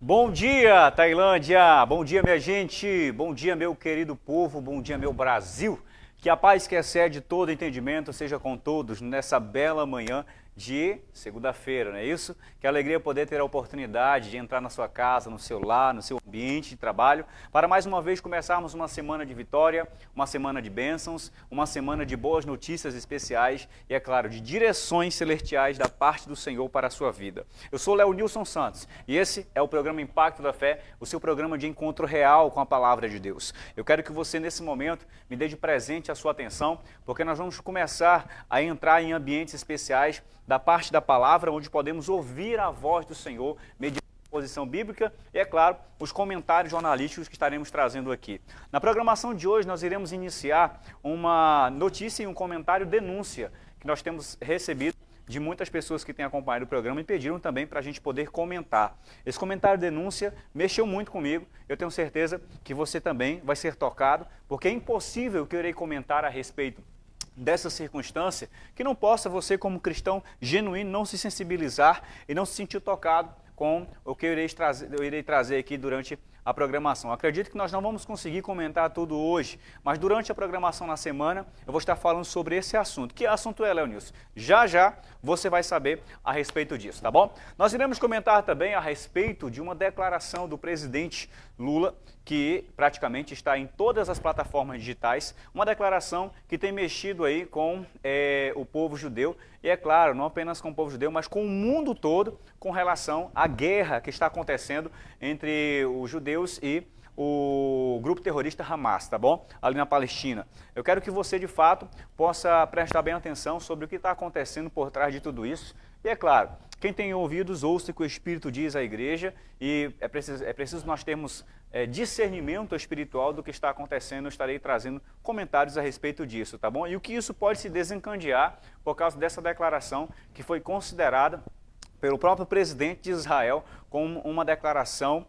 Bom dia, Tailândia! Bom dia, minha gente! Bom dia, meu querido povo! Bom dia, meu Brasil! Que a paz que excede todo entendimento seja com todos nessa bela manhã de segunda-feira, não é isso? Que alegria poder ter a oportunidade de entrar na sua casa, no seu lar, no seu ambiente de trabalho, para mais uma vez começarmos uma semana de vitória, uma semana de bênçãos, uma semana de boas notícias especiais e, é claro, de direções celestiais da parte do Senhor para a sua vida. Eu sou Léo Nilson Santos e esse é o programa Impacto da Fé, o seu programa de encontro real com a Palavra de Deus. Eu quero que você, nesse momento, me dê de presente a sua atenção, porque nós vamos começar a entrar em ambientes especiais da parte da palavra, onde podemos ouvir a voz do Senhor, mediante a posição bíblica e, é claro, os comentários jornalísticos que estaremos trazendo aqui. Na programação de hoje, nós iremos iniciar uma notícia e um comentário denúncia que nós temos recebido de muitas pessoas que têm acompanhado o programa e pediram também para a gente poder comentar. Esse comentário denúncia mexeu muito comigo, eu tenho certeza que você também vai ser tocado, porque é impossível que eu irei comentar a respeito dessa circunstância, que não possa você, como cristão genuíno, não se sensibilizar e não se sentir tocado com o que eu irei trazer aqui durante a programação. Acredito que nós não vamos conseguir comentar tudo hoje, mas durante a programação na semana eu vou estar falando sobre esse assunto. Que assunto é, Leonilson? Já já você vai saber a respeito disso, tá bom? Nós iremos comentar também a respeito de uma declaração do presidente Lula, que praticamente está em todas as plataformas digitais, uma declaração que tem mexido aí com o povo judeu, e é claro, não apenas com o povo judeu, mas com o mundo todo, com relação à guerra que está acontecendo entre os judeus e o grupo terrorista Hamas, tá bom? Ali na Palestina. Eu quero que você, de fato, possa prestar bem atenção sobre o que está acontecendo por trás de tudo isso. E é claro, quem tem ouvidos, ouça o que o Espírito diz à igreja, e é preciso nós termos discernimento espiritual do que está acontecendo. Eu estarei trazendo comentários a respeito disso, tá bom? E o que isso pode se desencadear por causa dessa declaração que foi considerada pelo próprio presidente de Israel como uma declaração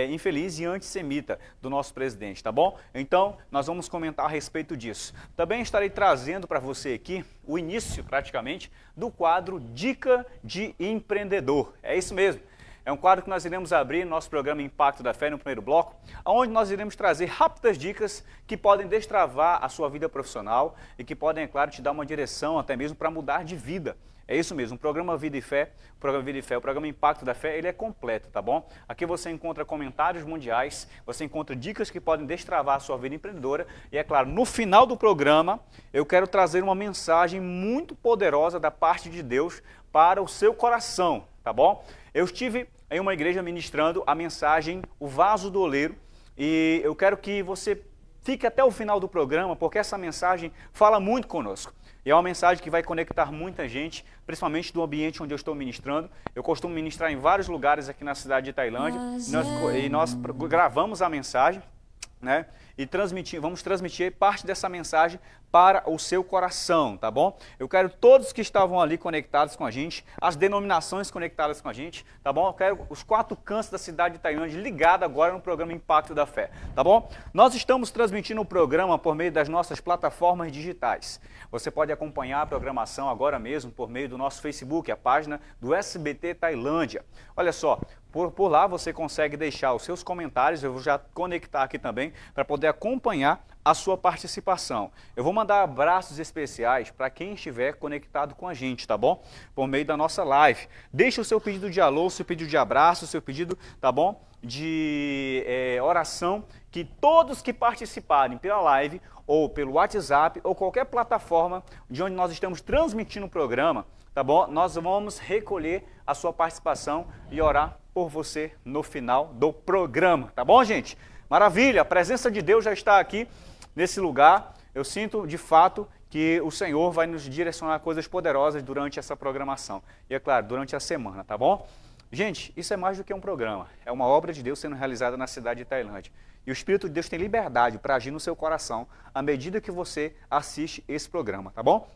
infeliz e antissemita do nosso presidente, tá bom? Então, nós vamos comentar a respeito disso. Também estarei trazendo para você aqui o início, praticamente, do quadro Dica de Empreendedor. É isso mesmo. É um quadro que nós iremos abrir no nosso programa Impacto da Fé no primeiro bloco, onde nós iremos trazer rápidas dicas que podem destravar a sua vida profissional e que podem, é claro, te dar uma direção até mesmo para mudar de vida. É isso mesmo, o programa Vida e Fé, o programa Impacto da Fé, ele é completo, tá bom? Aqui você encontra comentários mundiais, você encontra dicas que podem destravar a sua vida empreendedora e, é claro, no final do programa, eu quero trazer uma mensagem muito poderosa da parte de Deus para o seu coração, tá bom? Eu estive em uma igreja ministrando a mensagem O Vaso do Oleiro e eu quero que você fique até o final do programa, porque essa mensagem fala muito conosco. E é uma mensagem que vai conectar muita gente, principalmente do ambiente onde eu estou ministrando. Eu costumo ministrar em vários lugares aqui na cidade de Tailândia. E nós gravamos a mensagem, né? E vamos transmitir parte dessa mensagem para o seu coração, tá bom? Eu quero todos que estavam ali conectados com a gente, as denominações conectadas com a gente, tá bom? Eu quero os 4 cantos da cidade de Tailândia ligados agora no programa Impacto da Fé, tá bom? Nós estamos transmitindo o programa por meio das nossas plataformas digitais. Você pode acompanhar a programação agora mesmo por meio do nosso Facebook, a página do SBT Tailândia. Olha só, por lá você consegue deixar os seus comentários, eu vou já conectar aqui também para poder acompanhar a sua participação. Eu vou mandar abraços especiais para quem estiver conectado com a gente, tá bom? Por meio da nossa live. Deixe o seu pedido de alô, seu pedido de abraço, seu pedido, tá bom? De oração, que todos que participarem pela live ou pelo WhatsApp ou qualquer plataforma de onde nós estamos transmitindo o programa, tá bom? Nós vamos recolher a sua participação e orar por você no final do programa, tá bom, gente? Maravilha, a presença de Deus já está aqui nesse lugar. Eu sinto, de fato, que o Senhor vai nos direcionar coisas poderosas durante essa programação. E, é claro, durante a semana, tá bom? Gente, isso é mais do que um programa. É uma obra de Deus sendo realizada na cidade de Tailândia. E o Espírito de Deus tem liberdade para agir no seu coração à medida que você assiste esse programa, tá bom?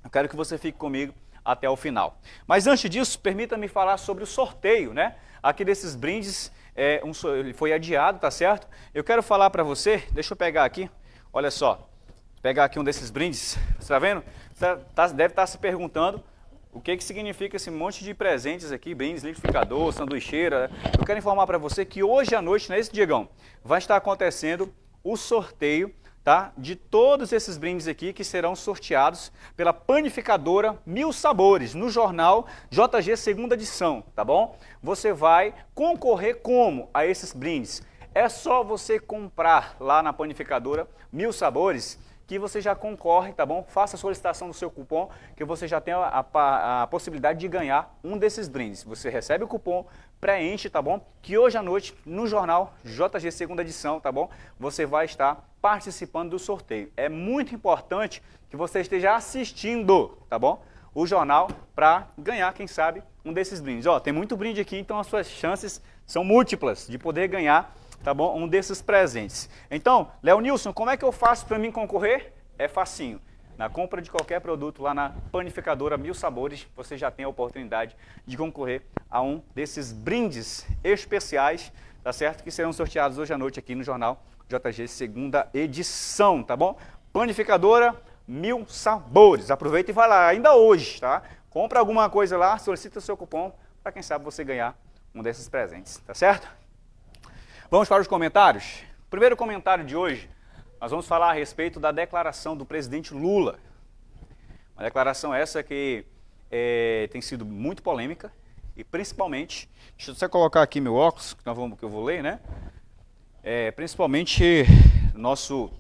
Eu quero que você fique comigo até o final. Mas antes disso, permita-me falar sobre o sorteio, né? Aqui desses brindes, ele foi adiado, tá certo? Eu quero falar para você, deixa eu pegar aqui, olha só, pegar aqui um desses brindes, você tá vendo? Deve estar se perguntando O que significa esse monte de presentes aqui, brindes, liquidificador, sanduicheira? Eu quero informar para você que hoje à noite, nesse Diegão, vai estar acontecendo o sorteio, tá, de todos esses brindes aqui que serão sorteados pela panificadora Mil Sabores, no jornal JG segunda edição, tá bom? Você vai concorrer como a esses brindes? É só você comprar lá na panificadora Mil Sabores que você já concorre, tá bom? Faça a solicitação do seu cupom, que você já tem a possibilidade de ganhar um desses brindes. Você recebe o cupom, preenche, tá bom? Que hoje à noite, no jornal JG segunda edição, tá bom? Você vai estar participando do sorteio. É muito importante que você esteja assistindo, tá bom? O jornal para ganhar, quem sabe, um desses brindes. Ó, tem muito brinde aqui, então as suas chances são múltiplas de poder ganhar, tá bom? Um desses presentes. Então, Leonilson, como é que eu faço para mim concorrer? É facinho. Na compra de qualquer produto lá na panificadora Mil Sabores, você já tem a oportunidade de concorrer a um desses brindes especiais, tá certo? Que serão sorteados hoje à noite aqui no jornal JG segunda edição, tá bom? Panificadora Mil Sabores. Aproveita e vai lá, ainda hoje, tá? Compra alguma coisa lá, solicita o seu cupom para quem sabe você ganhar um desses presentes, tá certo? Vamos para os comentários? O primeiro comentário de hoje, nós vamos falar a respeito da declaração do presidente Lula. Uma declaração essa que tem sido muito polêmica e principalmente, deixa eu só colocar aqui meu óculos, que eu vou ler, né? Principalmente nosso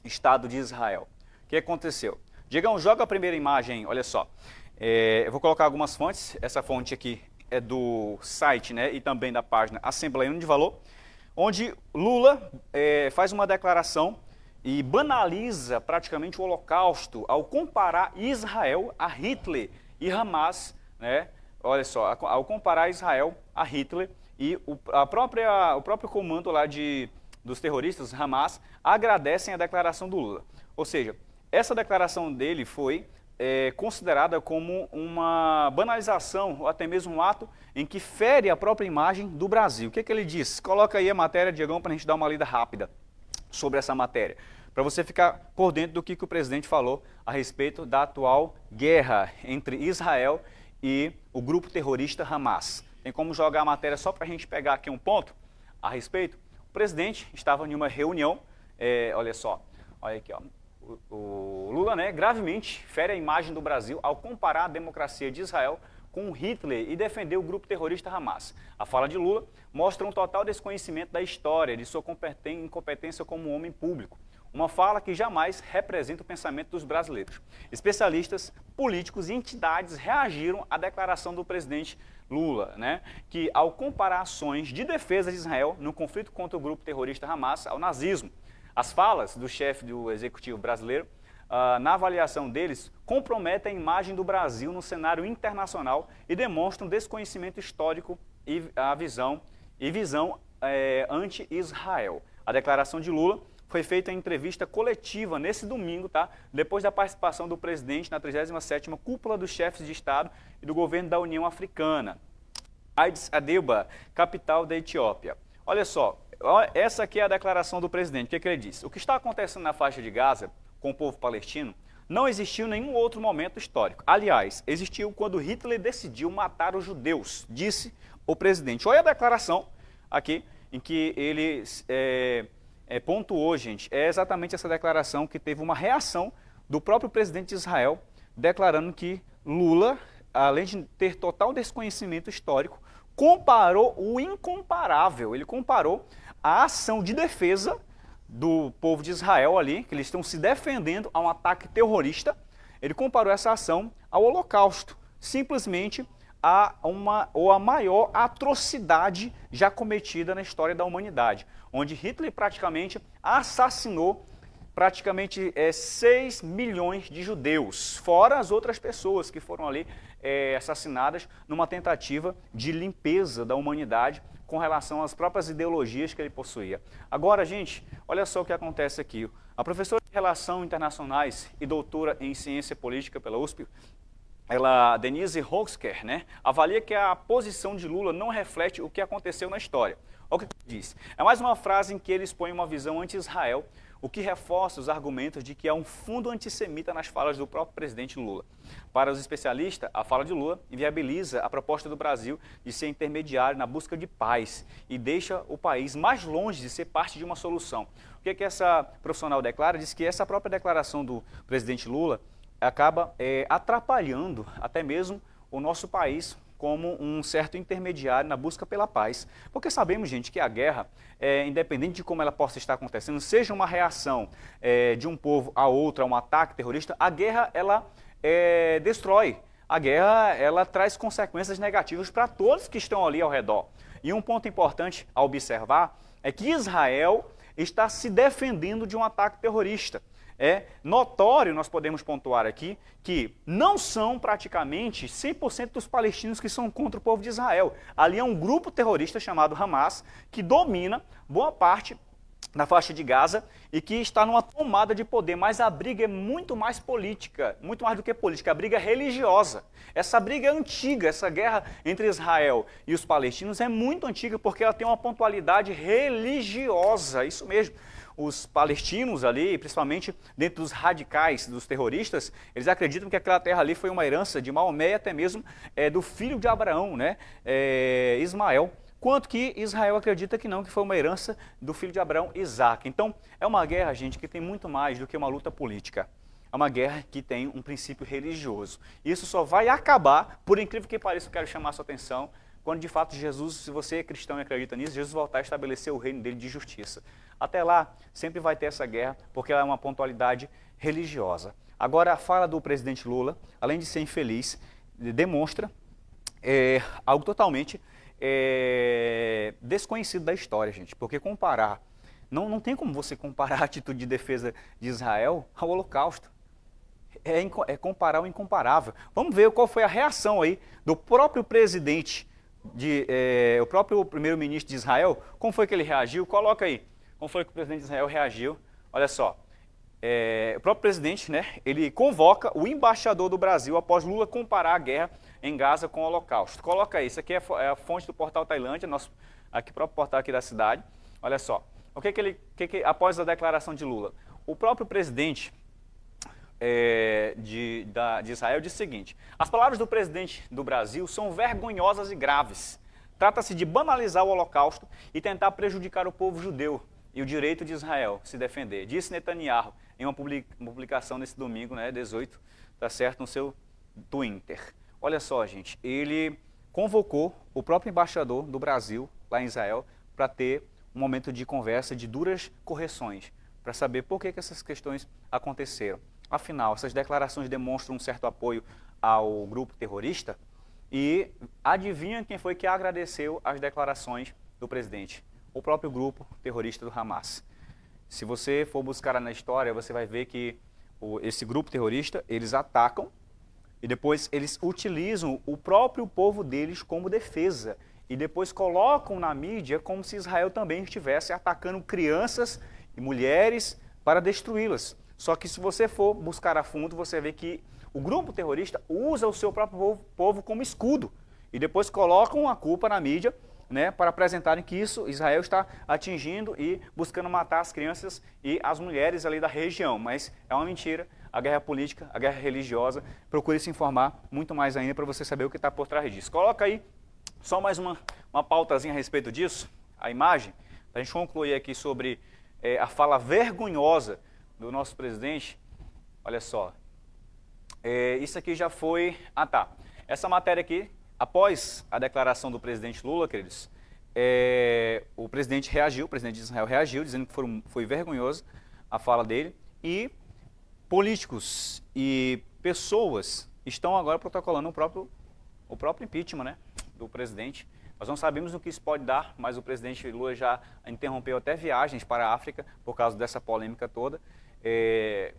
Estado de Israel. O que aconteceu? Diegão, joga a primeira imagem, olha só. Eu vou colocar algumas fontes, essa fonte aqui é do site, né, e também da página Assembleia de Valor, onde Lula faz uma declaração e banaliza praticamente o Holocausto ao comparar Israel a Hitler e Hamas, né? Olha só, ao comparar Israel a Hitler e o próprio comando lá dos terroristas, Hamas, agradecem a declaração do Lula. Ou seja, essa declaração dele foi considerada como uma banalização, ou até mesmo um ato em que fere a própria imagem do Brasil. O que ele diz? Coloca aí a matéria, Diegão, para a gente dar uma lida rápida sobre essa matéria, para você ficar por dentro do que o presidente falou a respeito da atual guerra entre Israel e o grupo terrorista Hamas. Tem como jogar a matéria só para a gente pegar aqui um ponto a respeito? O presidente estava em uma reunião, olha só, olha aqui, ó. O Lula, né, gravemente fere a imagem do Brasil ao comparar a democracia de Israel com Hitler e defender o grupo terrorista Hamas. A fala de Lula mostra um total desconhecimento da história, de sua incompetência como homem público. Uma fala que jamais representa o pensamento dos brasileiros. Especialistas, políticos e entidades reagiram à declaração do presidente Lula, né, que ao comparar ações de defesa de Israel no conflito contra o grupo terrorista Hamas ao nazismo. As falas do chefe do executivo brasileiro, na avaliação deles, comprometem a imagem do Brasil no cenário internacional e demonstram desconhecimento histórico e visão anti-Israel. A declaração de Lula foi feita em entrevista coletiva nesse domingo, tá? Depois da participação do presidente na 37ª Cúpula dos Chefes de Estado e do Governo da União Africana, Addis Abeba, capital da Etiópia. Olha só, essa aqui é a declaração do presidente. O que ele disse? O que está acontecendo na faixa de Gaza com o povo palestino não existiu em nenhum outro momento histórico. Aliás, existiu quando Hitler decidiu matar os judeus, disse o presidente. Olha a declaração aqui em que ele pontuou, gente. É exatamente essa declaração que teve uma reação do próprio presidente de Israel, declarando que Lula, além de ter total desconhecimento histórico, comparou o incomparável. Ele comparou a ação de defesa do povo de Israel ali, que eles estão se defendendo a um ataque terrorista. Ele comparou essa ação ao Holocausto, simplesmente a maior atrocidade já cometida na história da humanidade, onde Hitler praticamente assassinou 6 milhões de judeus, fora as outras pessoas que foram ali assassinadas numa tentativa de limpeza da humanidade com relação às próprias ideologias que ele possuía. Agora, gente, olha só o que acontece aqui. A professora de Relações Internacionais e doutora em Ciência Política pela USP, Denise Hoxker, né, avalia que a posição de Lula não reflete o que aconteceu na história. Olha o que ele diz. É mais uma frase em que ele expõe uma visão anti-Israel, o que reforça os argumentos de que há um fundo antissemita nas falas do próprio presidente Lula. Para os especialistas, a fala de Lula inviabiliza a proposta do Brasil de ser intermediário na busca de paz e deixa o país mais longe de ser parte de uma solução. O que essa profissional declara? Diz que essa própria declaração do presidente Lula acaba atrapalhando até mesmo o nosso país como um certo intermediário na busca pela paz. Porque sabemos, gente, que a guerra, independente de como ela possa estar acontecendo, seja uma reação de um povo a outro, a um ataque terrorista, a guerra, ela destrói. A guerra, ela traz consequências negativas para todos que estão ali ao redor. E um ponto importante a observar é que Israel está se defendendo de um ataque terrorista. É notório, nós podemos pontuar aqui, que não são praticamente 100% dos palestinos que são contra o povo de Israel. Ali é um grupo terrorista chamado Hamas, que domina boa parte na faixa de Gaza e que está numa tomada de poder, mas a briga é muito mais política, muito mais do que política, a briga é religiosa. Essa briga é antiga, essa guerra entre Israel e os palestinos é muito antiga porque ela tem uma pontualidade religiosa, isso mesmo. Os palestinos ali, principalmente dentro dos radicais, dos terroristas, eles acreditam que aquela terra ali foi uma herança de Maomé e até mesmo do filho de Abraão, né, Ismael. Quanto que Israel acredita que não, que foi uma herança do filho de Abraão, Isaac. Então, é uma guerra, gente, que tem muito mais do que uma luta política. É uma guerra que tem um princípio religioso. Isso só vai acabar, por incrível que pareça, eu quero chamar a sua atenção, quando de fato Jesus, se você é cristão e acredita nisso, Jesus voltar a estabelecer o reino dele de justiça. Até lá, sempre vai ter essa guerra, porque ela é uma pontualidade religiosa. Agora, a fala do presidente Lula, além de ser infeliz, demonstra algo totalmente desconhecido da história, gente, porque comparar, não tem como você comparar a atitude de defesa de Israel ao Holocausto. É comparar o incomparável. Vamos ver qual foi a reação aí do próprio presidente, o próprio primeiro-ministro de Israel, como foi que ele reagiu? Coloca aí, como foi que o presidente de Israel reagiu. Olha só, o próprio presidente, né, ele convoca o embaixador do Brasil após Lula comparar a guerra em Gaza com o Holocausto. Coloca aí, isso aqui é a fonte do portal Tailândia, próprio portal aqui da cidade. Olha só, após a declaração de Lula, o próprio presidente de Israel disse o seguinte: as palavras do presidente do Brasil são vergonhosas e graves. Trata-se de banalizar o Holocausto e tentar prejudicar o povo judeu e o direito de Israel se defender, disse Netanyahu em uma publicação nesse domingo, né, 18, tá certo, no seu Twitter. Olha só, gente, ele convocou o próprio embaixador do Brasil lá em Israel para ter um momento de conversa, de duras correções, para saber por que essas questões aconteceram. Afinal, essas declarações demonstram um certo apoio ao grupo terrorista e adivinha quem foi que agradeceu as declarações do presidente? O próprio grupo terrorista do Hamas. Se você for buscar na história, você vai ver que esse grupo terrorista, eles atacam e depois eles utilizam o próprio povo deles como defesa e depois colocam na mídia como se Israel também estivesse atacando crianças e mulheres para destruí-las. Só que se você for buscar a fundo, você vê que o grupo terrorista usa o seu próprio povo como escudo e depois colocam a culpa na mídia, né, para apresentarem que Israel está atingindo e buscando matar as crianças e as mulheres ali da região. Mas é uma mentira, a guerra política, a guerra religiosa. Procure se informar muito mais ainda para você saber o que está por trás disso. Coloca aí só mais uma pautazinha a respeito disso, a imagem, para a gente concluir aqui sobre a fala vergonhosa do nosso presidente. Olha só, isso aqui já foi... essa matéria aqui, após a declaração do presidente Lula, queridos, o presidente de Israel reagiu, dizendo que foi vergonhoso a fala dele, e políticos e pessoas estão agora protocolando o próprio impeachment, né, do presidente. Nós não sabemos o que isso pode dar, mas o presidente Lula já interrompeu até viagens para a África por causa dessa polêmica toda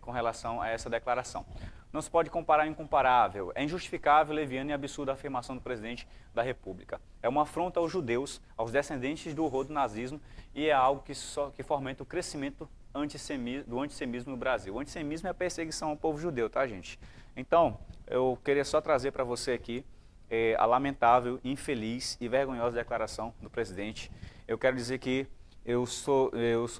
com relação a essa declaração. Não se pode comparar o incomparável. É injustificável, leviana e absurda a afirmação do presidente da República. É uma afronta aos judeus, aos descendentes do horror do nazismo, e é algo que fomenta o crescimento do antissemismo no Brasil. O antissemismo é a perseguição ao povo judeu, tá, gente? Então, eu queria só trazer para você aqui a lamentável, infeliz e vergonhosa declaração do presidente. Eu quero dizer que eu sou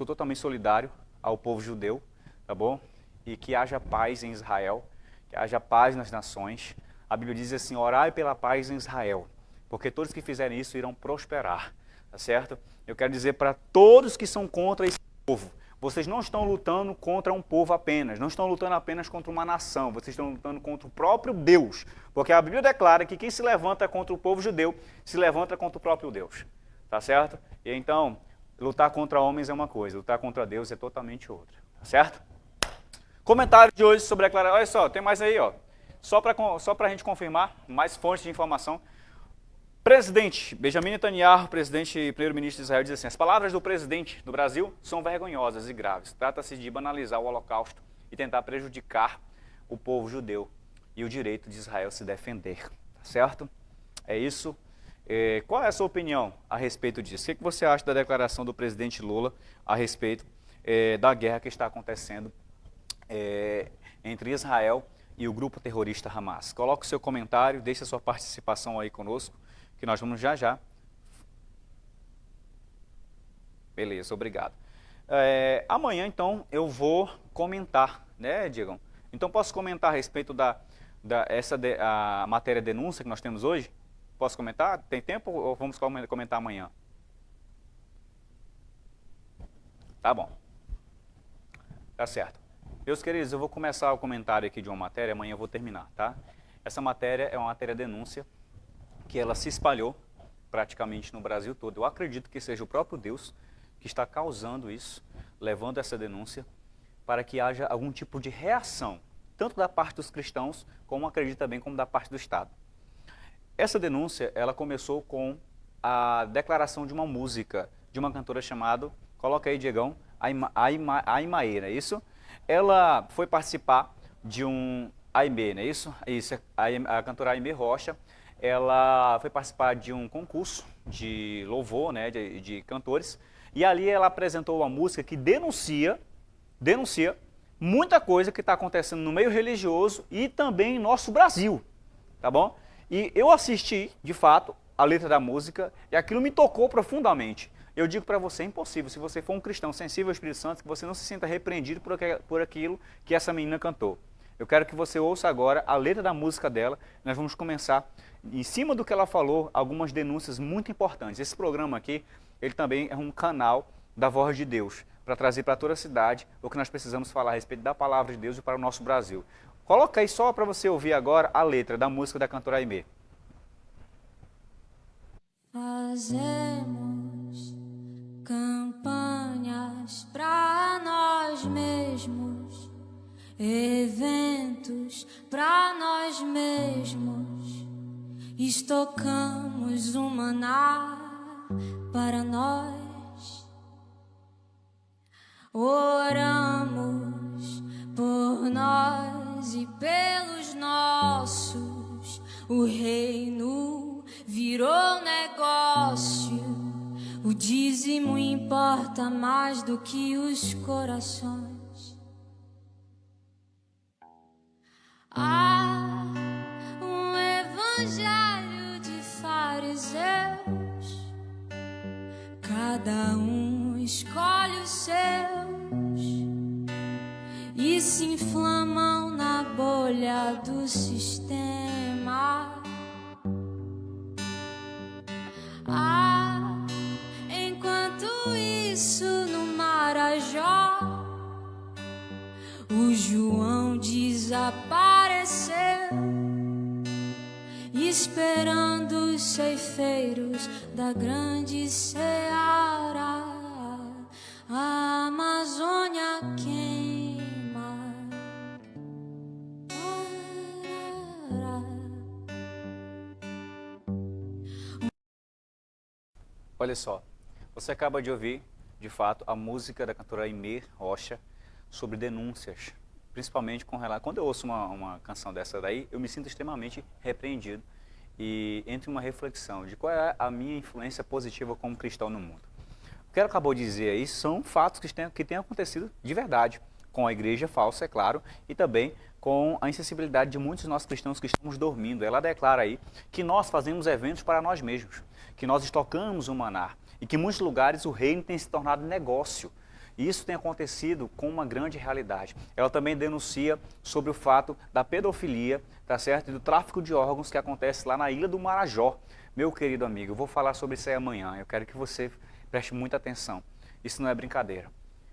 totalmente solidário ao povo judeu, tá bom? E que haja paz em Israel, que haja paz nas nações. A Bíblia diz assim, orai pela paz em Israel, porque todos que fizerem isso irão prosperar, tá certo? Eu quero dizer para todos que são contra esse povo, vocês não estão lutando contra um povo apenas, não estão lutando apenas contra uma nação, vocês estão lutando contra o próprio Deus, porque a Bíblia declara que quem se levanta contra o povo judeu, se levanta contra o próprio Deus, tá certo? E então, lutar contra homens é uma coisa, lutar contra Deus é totalmente outra, tá certo? Comentário de hoje sobre a declaração, olha só, tem mais aí, ó, só para a gente confirmar, mais fontes de informação. Presidente Benjamin Netanyahu, presidente e primeiro-ministro de Israel, diz assim, as palavras do presidente do Brasil são vergonhosas e graves. Trata-se de banalizar o Holocausto e tentar prejudicar o povo judeu e o direito de Israel se defender, tá certo? É isso. Qual é a sua opinião a respeito disso? O que você acha da declaração do presidente Lula a respeito da guerra que está acontecendo entre Israel e o grupo terrorista Hamas? Coloque o seu comentário, deixe a sua participação aí conosco, que nós vamos já. Beleza, obrigado. Amanhã, então, eu vou comentar, né, Diego? Então, posso comentar a respeito a matéria denúncia que nós temos hoje? Posso comentar? Tem tempo ou vamos comentar amanhã? Tá bom. Tá certo. Meus queridos, eu vou começar o comentário aqui de uma matéria, amanhã eu vou terminar, tá? Essa matéria é uma matéria denúncia que ela se espalhou praticamente no Brasil todo. Eu acredito que seja o próprio Deus que está causando isso, levando essa denúncia para que haja algum tipo de reação, tanto da parte dos cristãos, como acredito também como da parte do Estado. Essa denúncia, ela começou com a declaração de uma música de uma cantora chamada, coloca aí, Diegão, Aimaê, não é isso? Ela foi participar de um Aimee, não é isso? Isso, a cantora Aimee Rocha, ela foi participar de um concurso de louvor, né, de cantores, e ali ela apresentou uma música que denuncia muita coisa que está acontecendo no meio religioso e também em nosso Brasil, tá bom? E eu assisti, de fato, a letra da música e aquilo me tocou profundamente. Eu digo para você, é impossível, se você for um cristão sensível ao Espírito Santo, que você não se sinta repreendido por aquilo que essa menina cantou. Eu quero que você ouça agora a letra da música dela. Nós vamos começar, em cima do que ela falou, algumas denúncias muito importantes. Esse programa aqui, ele também é um canal da Voz de Deus, para trazer para toda a cidade o que nós precisamos falar a respeito da palavra de Deus e para o nosso Brasil. Coloca aí só para você ouvir agora a letra da música da cantora Aimee. Fazemos campanhas para nós mesmos, eventos para nós mesmos, estocamos o maná para nós, oramos por nós e pelos nossos, o reino virou negócio, o dízimo importa mais do que os corações. Há um evangelho de fariseus, cada um escolhe os seus e se inflamam na bolha do sistema. Enquanto isso no Marajó, o João desapareceu, esperando os ceifeiros da grande seara. A Amazônia queima. Olha só, você acaba de ouvir, de fato, a música da cantora Aimee Rocha sobre denúncias, principalmente com relação... Quando eu ouço uma canção dessa daí, eu me sinto extremamente repreendido e entro em uma reflexão de qual é a minha influência positiva como cristão no mundo. O que ela acabou de dizer aí são fatos que têm acontecido de verdade, com a igreja falsa, é claro, e também com a insensibilidade de muitos de nós cristãos que estamos dormindo. Ela declara aí que nós fazemos eventos para nós mesmos, que nós estocamos o maná e que em muitos lugares o reino tem se tornado negócio. E isso tem acontecido com uma grande realidade. Ela também denuncia sobre o fato da pedofilia, tá certo? E do tráfico de órgãos que acontece lá na Ilha do Marajó. Meu querido amigo, eu vou falar sobre isso aí amanhã. Eu quero que você preste muita atenção. Isso não é brincadeira.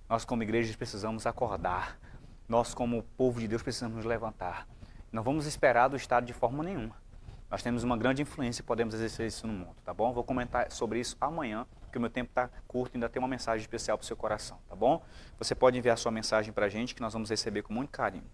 Nós como igreja precisamos acordar. Nós como povo de Deus precisamos nos levantar. Não vamos esperar do Estado de forma nenhuma. Nós temos uma grande influência e podemos exercer isso no mundo, tá bom? Vou comentar sobre isso amanhã, porque o meu tempo está curto e ainda tem uma mensagem especial para o seu coração, tá bom? Você pode enviar sua mensagem para a gente, que nós vamos receber com muito carinho,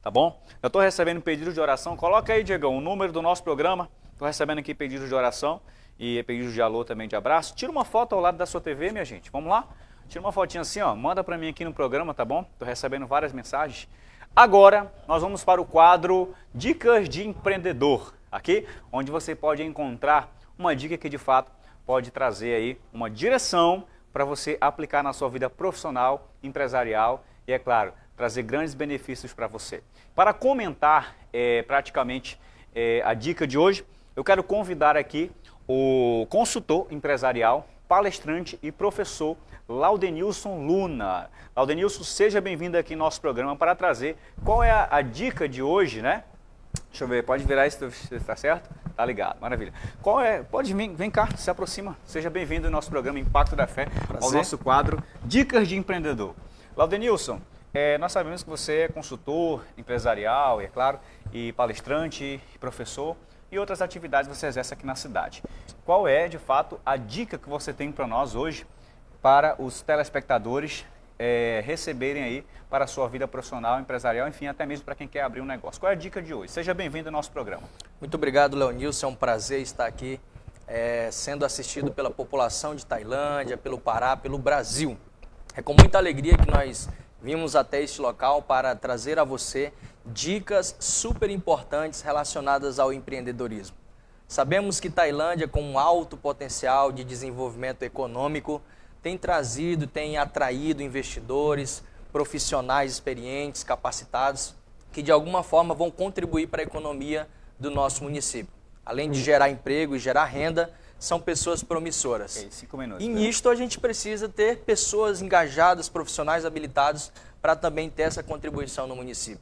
tá bom? Eu estou recebendo pedidos de oração. Coloca aí, Diegão, o número do nosso programa. Estou recebendo aqui pedidos de oração e pedidos de alô também, de abraço. Tira uma foto ao lado da sua TV, minha gente. Vamos lá? Tira uma fotinha assim, ó. Manda para mim aqui no programa, tá bom? Estou recebendo várias mensagens. Agora, nós vamos para o quadro Dicas de Empreendedor, aqui, onde você pode encontrar uma dica que de fato pode trazer aí uma direção para você aplicar na sua vida profissional, empresarial e, é claro, trazer grandes benefícios para você. Para comentar praticamente a dica de hoje, eu quero convidar aqui o consultor empresarial, palestrante e professor Laudenilson Luna. Laudenilson, seja bem-vindo aqui no nosso programa para trazer qual é a dica de hoje, né? Deixa eu ver, pode virar isso, tá certo? Tá ligado, maravilha. Qual é? Pode vir, vem cá, se aproxima. Seja bem-vindo ao nosso programa Impacto da Fé, ao nosso quadro Dicas de Empreendedor. Laudenilson, nós sabemos que você é consultor empresarial, é claro, e palestrante, professor e outras atividades que você exerce aqui na cidade. Qual é, de fato, a dica que você tem para nós hoje, para os telespectadores receberem aí para a sua vida profissional, empresarial, enfim, até mesmo para quem quer abrir um negócio? Qual é a dica de hoje? Seja bem-vindo ao nosso programa. Muito obrigado, Leonilson. É um prazer estar aqui sendo assistido pela população de Tailândia, pelo Pará, pelo Brasil. É com muita alegria que nós vimos até este local para trazer a você dicas super importantes relacionadas ao empreendedorismo. Sabemos que Tailândia, com um alto potencial de desenvolvimento econômico, tem atraído investidores, profissionais experientes, capacitados, que de alguma forma vão contribuir para a economia do nosso município. Além de gerar emprego e gerar renda, são pessoas promissoras. Okay, 5 minutos. E nisto a gente precisa ter pessoas engajadas, profissionais habilitados, para também ter essa contribuição no município.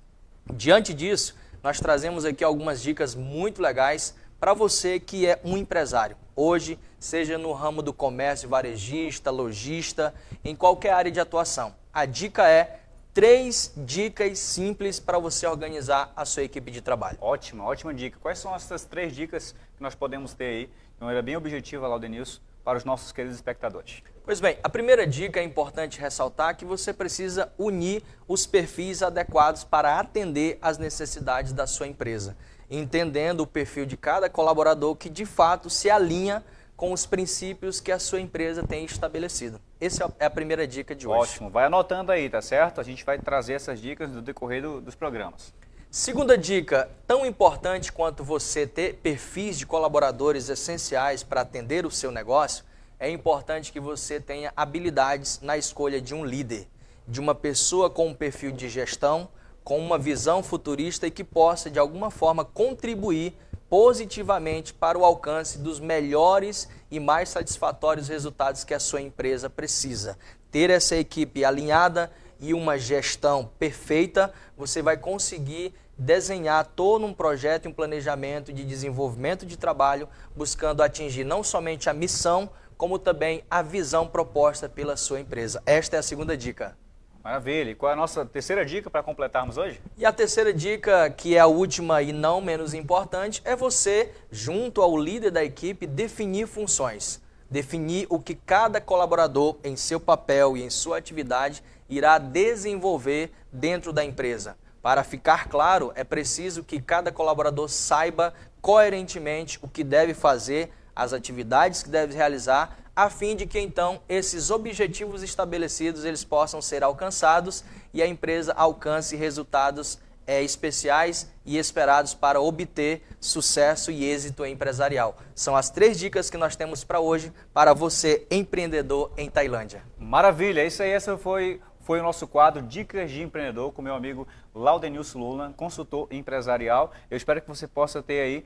Diante disso, nós trazemos aqui algumas dicas muito legais para você que é um empresário. Hoje, seja no ramo do comércio, varejista, lojista, em qualquer área de atuação. A dica é 3 dicas simples para você organizar a sua equipe de trabalho. Ótima dica. Quais são essas 3 dicas que nós podemos ter aí, de maneira bem objetiva, Laudenilson, para os nossos queridos espectadores? Pois bem, a primeira dica é importante ressaltar que você precisa unir os perfis adequados para atender às necessidades da sua empresa, entendendo o perfil de cada colaborador que de fato se alinha com os princípios que a sua empresa tem estabelecido. Essa é a primeira dica de hoje. Ótimo, vai anotando aí, tá certo? A gente vai trazer essas dicas no decorrer dos programas. Segunda dica, tão importante quanto você ter perfis de colaboradores essenciais para atender o seu negócio, é importante que você tenha habilidades na escolha de um líder, de uma pessoa com um perfil de gestão, com uma visão futurista e que possa, de alguma forma, contribuir positivamente para o alcance dos melhores e mais satisfatórios resultados que a sua empresa precisa. Ter essa equipe alinhada e uma gestão perfeita, você vai conseguir desenhar todo um projeto e um planejamento de desenvolvimento de trabalho, buscando atingir não somente a missão, como também a visão proposta pela sua empresa. Esta é a segunda dica. Maravilha. E qual é a nossa terceira dica para completarmos hoje? E a terceira dica, que é a última e não menos importante, é você, junto ao líder da equipe, definir funções. Definir o que cada colaborador, em seu papel e em sua atividade, irá desenvolver dentro da empresa. Para ficar claro, é preciso que cada colaborador saiba coerentemente o que deve fazer, as atividades que deve realizar, a fim de que então esses objetivos estabelecidos eles possam ser alcançados e a empresa alcance resultados especiais e esperados para obter sucesso e êxito empresarial. São as 3 dicas que nós temos para hoje para você, empreendedor em Tailândia. Maravilha, isso aí, essa foi o nosso quadro Dicas de Empreendedor com meu amigo Laudenilson Luna, consultor empresarial. Eu espero que você possa ter aí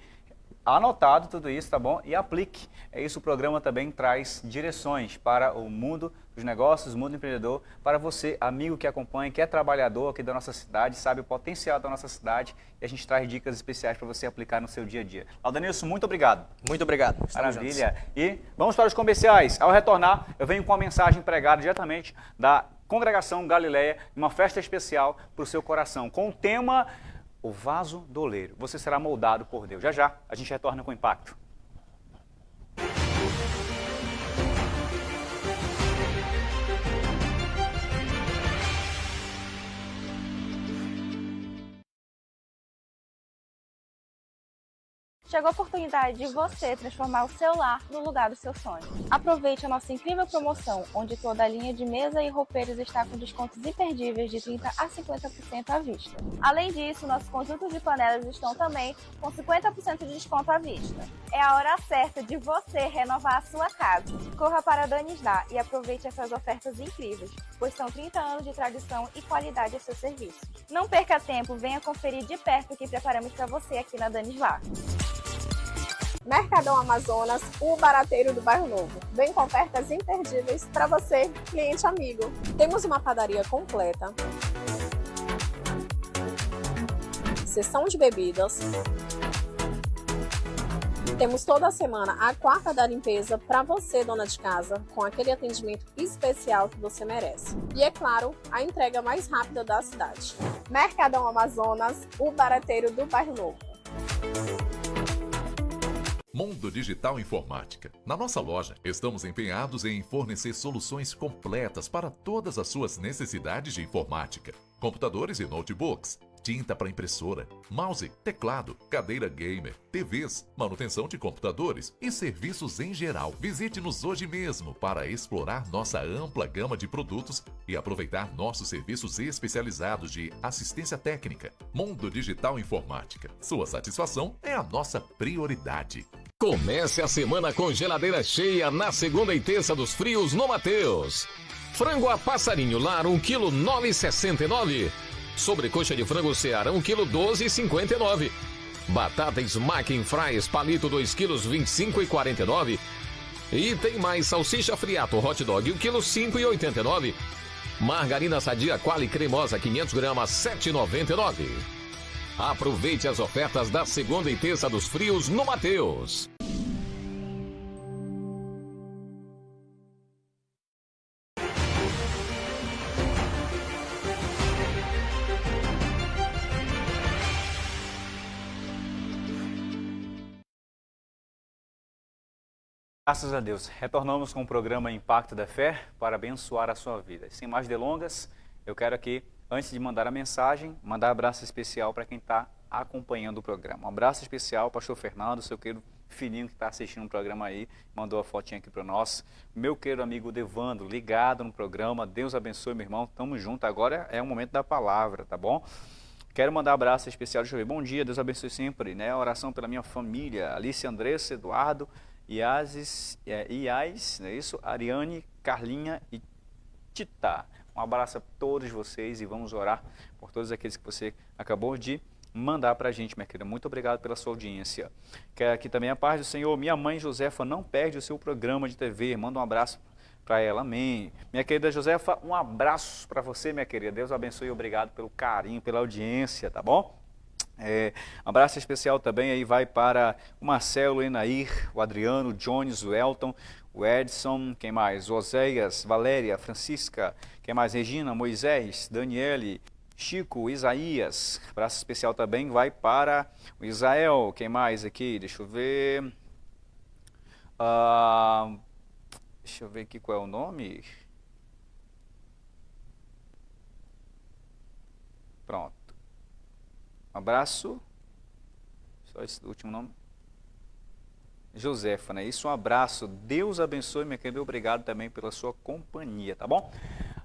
anotado tudo isso, tá bom? E aplique. É isso, o programa também traz direções para o mundo dos negócios, o mundo empreendedor, para você, amigo que acompanha, que é trabalhador aqui da nossa cidade, sabe o potencial da nossa cidade, e a gente traz dicas especiais para você aplicar no seu dia a dia. Laudanilson, muito obrigado. Muito obrigado. Maravilha. E vamos para os comerciais. Ao retornar, eu venho com uma mensagem pregada diretamente da Congregação Galileia, uma festa especial para o seu coração, com o tema O Vaso do Oleiro. Você será moldado por Deus. Já já, a gente retorna com o impacto. Chegou a oportunidade de você transformar o seu lar no lugar do seu sonho. Aproveite a nossa incrível promoção, onde toda a linha de mesa e roupeiros está com descontos imperdíveis de 30% a 50% à vista. Além disso, nossos conjuntos de panelas estão também com 50% de desconto à vista. É a hora certa de você renovar a sua casa. Corra para Danisvar e aproveite essas ofertas incríveis, pois são 30 anos de tradição e qualidade a seu serviço. Não perca tempo, venha conferir de perto o que preparamos para você aqui na Danisvar. Mercadão Amazonas, o barateiro do Bairro Novo. Vem com ofertas imperdíveis para você, cliente amigo. Temos uma padaria completa, seção de bebidas. Temos toda semana a quarta da limpeza para você, dona de casa, com aquele atendimento especial que você merece. E é claro, a entrega mais rápida da cidade. Mercadão Amazonas, o barateiro do Bairro Novo. Mundo Digital Informática. Na nossa loja, estamos empenhados em fornecer soluções completas para todas as suas necessidades de informática. Computadores e notebooks, tinta para impressora, mouse, teclado, cadeira gamer, TVs, manutenção de computadores e serviços em geral. Visite-nos hoje mesmo para explorar nossa ampla gama de produtos e aproveitar nossos serviços especializados de assistência técnica. Mundo Digital Informática. Sua satisfação é a nossa prioridade. Comece a semana com geladeira cheia na segunda e terça dos frios no Mateus. Frango a passarinho lar 1 kg 9,69. Sobrecoxa de frango Ceará 1 kg 12,59. Batata Smacking Fries palito 2 kg 25,49. E tem mais salsicha friato hot dog 1 kg 5,89. Margarina sadia quali cremosa 500 gramas 7,99. Aproveite as ofertas da segunda e terça dos frios no Mateus. Graças a Deus, retornamos com o programa Impacto da Fé para abençoar a sua vida. Sem mais delongas, eu quero aqui, antes de mandar a mensagem, mandar um abraço especial para quem está acompanhando o programa. Um abraço especial ao pastor Fernando, seu querido filhinho que está assistindo o programa aí, mandou a fotinha aqui para nós. Meu querido amigo Devando, ligado no programa, Deus abençoe, meu irmão, tamo junto. Agora é o momento da palavra, tá bom? Quero mandar um abraço especial, deixa eu ver, bom dia, Deus abençoe sempre, né? Oração pela minha família, Alice, Andressa, Eduardo, Iais, não é isso? Ariane, Carlinha e Tita. Um abraço a todos vocês e vamos orar por todos aqueles que você acabou de mandar para a gente, minha querida. Muito obrigado pela sua audiência. Quero aqui também a paz do Senhor. Minha mãe Josefa não perde o seu programa de TV. Manda um abraço para ela. Amém. Minha querida Josefa, um abraço para você, minha querida. Deus abençoe e obrigado pelo carinho, pela audiência, tá bom? Um abraço especial também aí vai para o Marcelo, o Enair, o Adriano, o Jones, o Elton, o Edson, quem mais? O Oséias, Valéria, Francisca, quem mais? Regina, Moisés, Daniele, Chico, o Isaías. Abraço especial também vai para o Israel, quem mais aqui? Deixa eu ver. Deixa eu ver aqui qual é o nome. Pronto. Um abraço. Só esse último nome. Josefa, né? Isso, um abraço. Deus abençoe, minha querida. Obrigado também pela sua companhia, tá bom?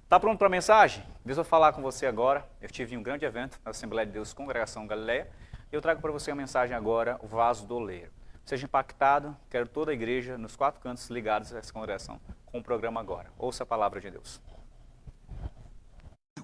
Tá pronto para a mensagem? Deixa eu falar com você agora. Eu tive um grande evento na Assembleia de Deus Congregação Galileia. Eu trago para você a mensagem agora, o vaso do oleiro. Seja impactado, quero toda a igreja nos 4 cantos ligados a essa congregação com o programa agora. Ouça a palavra de Deus.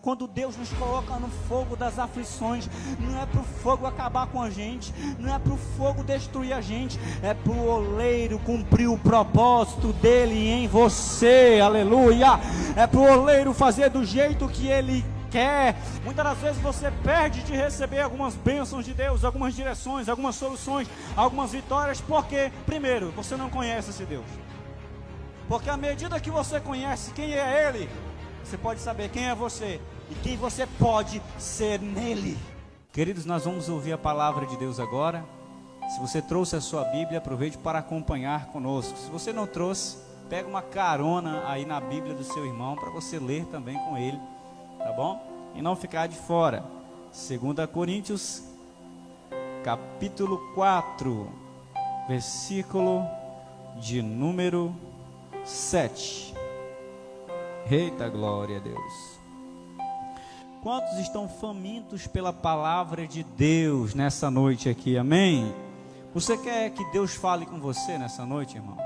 Quando Deus nos coloca no fogo das aflições, não é para o fogo acabar com a gente, não é para o fogo destruir a gente, é para o oleiro cumprir o propósito dele em você, aleluia. É para o oleiro fazer do jeito que ele quer. Muitas das vezes você perde de receber algumas bênçãos de Deus, algumas direções, algumas soluções, algumas vitórias, porque, primeiro, você não conhece esse Deus. Porque à medida que você conhece quem é Ele, você pode saber quem é você e quem você pode ser nele. Queridos, nós vamos ouvir a palavra de Deus agora. Se você trouxe a sua Bíblia, aproveite para acompanhar conosco. Se você não trouxe, pega uma carona aí na Bíblia do seu irmão para você ler também com ele, tá bom? E não ficar de fora. 2 Coríntios, capítulo 4, versículo de número 7. Eita glória a Deus. Quantos estão famintos pela palavra de Deus nessa noite aqui, amém? Você quer que Deus fale com você nessa noite, irmão?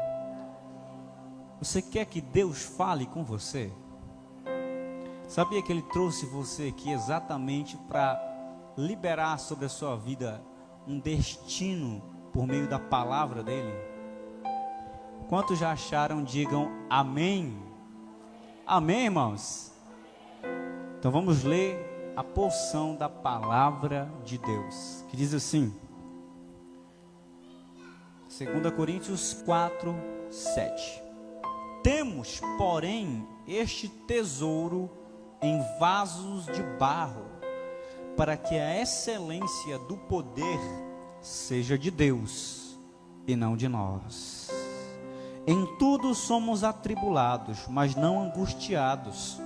Você quer que Deus fale com você? Sabia que Ele trouxe você aqui exatamente para liberar sobre a sua vida um destino por meio da palavra dEle? Quantos já acharam, digam amém. Amém, irmãos? Então vamos ler a porção da palavra de Deus, que diz assim, 2 Coríntios 4, 7. Temos, porém, este tesouro em vasos de barro, para que a excelência do poder seja de Deus e não de nós. Em tudo somos atribulados, mas não angustiados.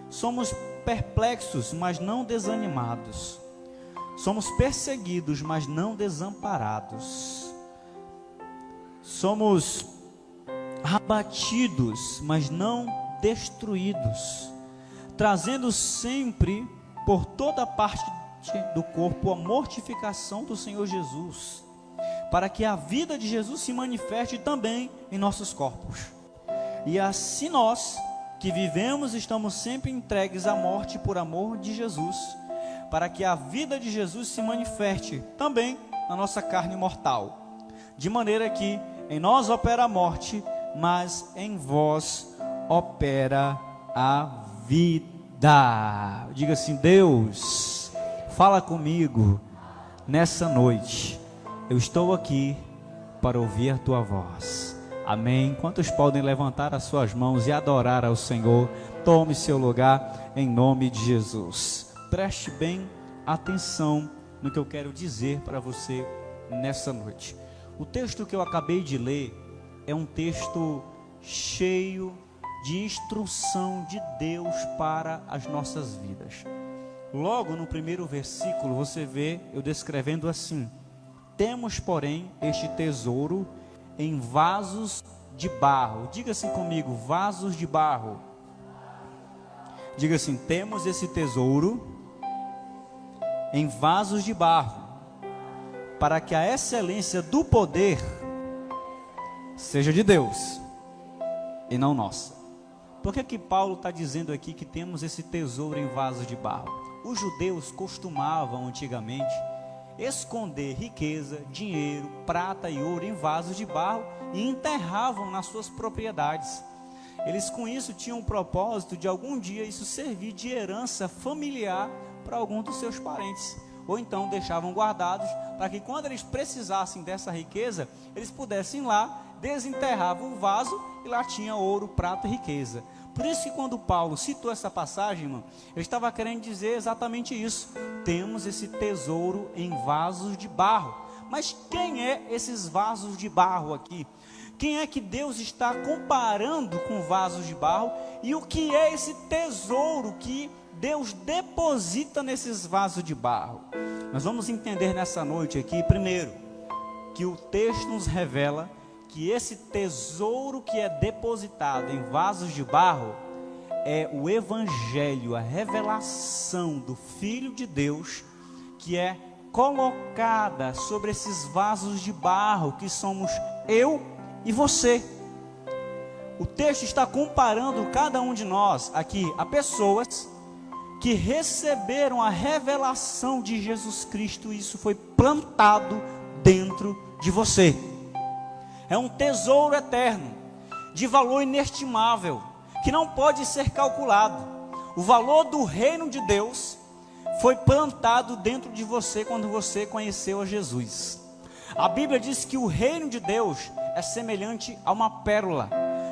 Somos perplexos, mas não desanimados. Somos perseguidos, mas não desamparados. Somos abatidos, mas não destruídos. Trazendo sempre por toda parte do corpo a mortificação do Senhor Jesus, para que a vida de Jesus se manifeste também em nossos corpos. E assim nós, que vivemos, estamos sempre entregues à morte por amor de Jesus, para que a vida de Jesus se manifeste também na nossa carne mortal, de maneira que em nós opera a morte, mas em vós opera a vida. Diga assim: Deus, fala comigo nessa noite. Eu estou aqui para ouvir a tua voz. Amém. Quantos podem levantar as suas mãos e adorar ao Senhor? Tome seu lugar em nome de Jesus. Preste bem atenção no que eu quero dizer para você nessa noite. O texto que eu acabei de ler é um texto cheio de instrução de Deus para as nossas vidas. Logo no primeiro versículo você vê eu descrevendo assim: temos, porém, este tesouro em vasos de barro. Diga assim comigo: vasos de barro. Diga assim: temos esse tesouro em vasos de barro, para que a excelência do poder seja de Deus e não nossa. Por que Paulo está dizendo aqui que temos esse tesouro em vasos de barro? Os judeus costumavam antigamente esconder riqueza, dinheiro, prata e ouro em vasos de barro e enterravam nas suas propriedades. Eles com isso tinham o propósito de algum dia isso servir de herança familiar para algum dos seus parentes, ou então deixavam guardados para que quando eles precisassem dessa riqueza, eles pudessem ir lá, desenterravam o vaso e lá tinha ouro, prata e riqueza. Por isso que quando Paulo citou essa passagem, irmão, ele estava querendo dizer exatamente isso: temos esse tesouro em vasos de barro. Mas quem é esses vasos de barro aqui? Quem é que Deus está comparando com vasos de barro? E o que é esse tesouro que Deus deposita nesses vasos de barro? Nós vamos entender nessa noite aqui, primeiro, que o texto nos revela que esse tesouro que é depositado em vasos de barro é o evangelho, a revelação do Filho de Deus, que é colocada sobre esses vasos de barro, que somos eu e você. O texto está comparando cada um de nós aqui a pessoas que receberam a revelação de Jesus Cristo, isso foi plantado dentro de você. É um tesouro eterno, de valor inestimável, que não pode ser calculado. O valor do reino de Deus foi plantado dentro de você quando você conheceu a Jesus. A Bíblia diz que o reino de Deus é semelhante a uma pérola,